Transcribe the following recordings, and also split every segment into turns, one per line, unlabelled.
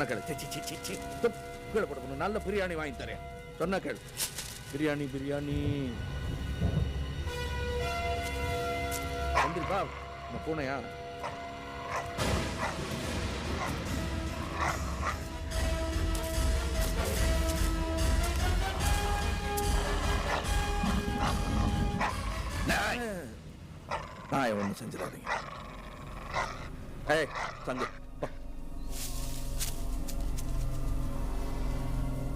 சொன்ன கேளு. கீழே போடணும். நல்ல பிரியாணி வாங்கி தரேன். சொன்ன கேளு. பிரியாணி பிரியாணி வந்துருப்பா. நான் பூனையா? நான் ஒன்றும் செஞ்சிடாதீங்க. ஏய் சங்கு,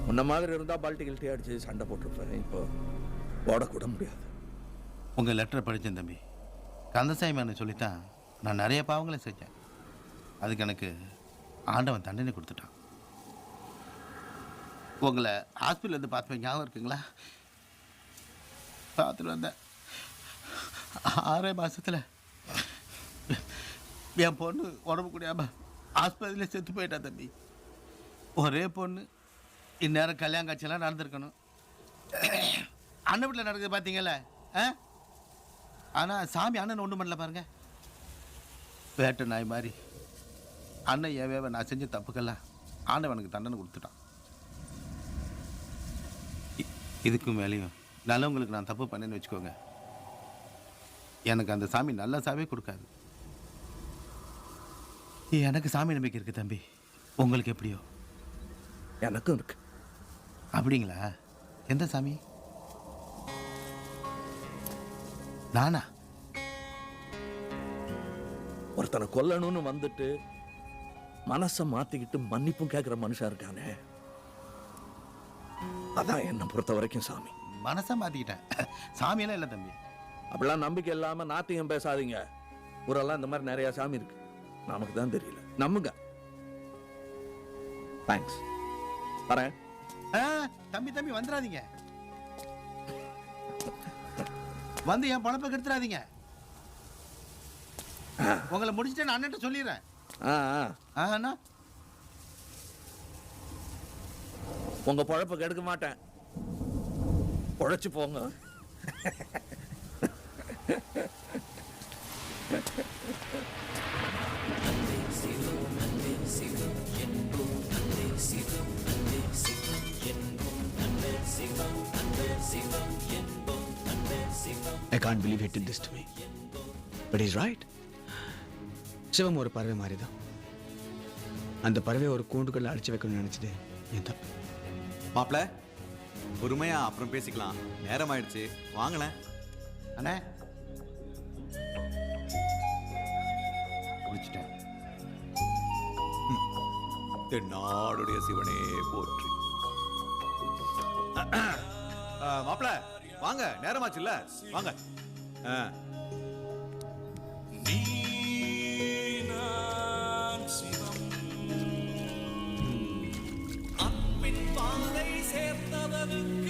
உன்ன மாதிரி இருந்தா பால்ட்டி கில்ட்டி அடிச்சு சண்டை போட்டிருப்பேன். இப்போ ஓடக்கூட முடியாது.
உங்கள் லெட்டரை படித்தேன் தம்பி. கந்தசாமி மேனை சொல்லித்தான் நான் நிறைய பாவங்களை செஞ்சேன். அதுக்கு எனக்கு ஆண்டவன் தண்டனை கொடுத்துட்டான். உங்களை ஹாஸ்பிட்டலேருந்து பார்த்துப்பேன், ஞாபகம் இருக்குங்களா? பார்த்துட்டு வந்தேன். 6 மாதத்தில் என் பொண்ணு உடம்பு முடியாமல் ஆஸ்பத்திரியில் செத்து போயிட்டா தம்பி. ஒரே பொண்ணு. இந்நேரம் கல்யாணம் காட்சியெல்லாம் நடந்திருக்கணும். அண்ணன் வீட்டில் நடக்குது பார்த்தீங்கல்ல. ஆனால் சாமி அண்ணன் ஒன்றும் பண்ணல பாருங்க. வேட்டை நாய் மாதிரி அண்ணன் ஏவேவ நான் செஞ்ச தப்புக்கெல்லாம் ஆண்டவனுக்கு தண்டனை கொடுத்துட்டான். இதுக்கும் மேலேயும் நல்லவங்களுக்கு நான் தப்பு பண்ணேன்னு வச்சுக்கோங்க, எனக்கு அந்த சாமி நல்ல சாவே கொடுக்காது. எனக்கு சாமி நம்பிக்கை இருக்கு தம்பி. உங்களுக்கு எப்படியோ?
எனக்கும் இருக்கு.
அப்படிங்களா? எந்த சாமி? நானா?
ஒருத்தனை கொல்லணும்னு வந்துட்டு மனசை மாத்திக்கிட்டு மன்னிப்பும் கேட்கிற மனுஷன் இருக்கானே, அதான் என்னை பொறுத்த வரைக்கும் சாமி.
மனசை மாத்திக்கிட்டேன், சாமியெல்லாம் இல்லை தம்பி.
அப்படிலாம் நம்பிக்கை இல்லாம நாத்தியம் பேசாதீங்க. ஊரெல்லாம் இந்த மாதிரி நிறைய சாமி இருக்கு, நமக்கு தான் தெரியல. நம்புங்க. தேங்க்ஸ். வரேன்.
தம்பி தம்பி வந்துடாதீங்க. வந்து என் பணப்பை கெடுத்துடாதீங்க. உங்களை முடிச்சுட்டு நான் அண்ணன் சொல்லிடுறேன்.
உங்க பழப்ப கெடுக்க மாட்டேன். உழைச்சு போங்க.
I can't believe he did this to me. But he's right. சிவம் ஒரு பறவை மாதிரி தான். அந்த பறவை ஒரு கூண்டுக்குள்ள அடிச்சு வைக்கணும்னு நினைச்சது என் தப்பு.
மாப்பிள்ள, பொறுமையா அப்புறம் பேசிக்கலாம். நேரம் ஆயிடுச்சு, வாங்களேன்.
அண்ணே முடிச்சிட்டேன்.
நாடுடைய சிவனே போற்றி. மாப்பிள்ள வாங்க, நேரமாச்சுல்ல, வாங்க.
அன்பின் பாதை சேர்ந்தவனுக்கு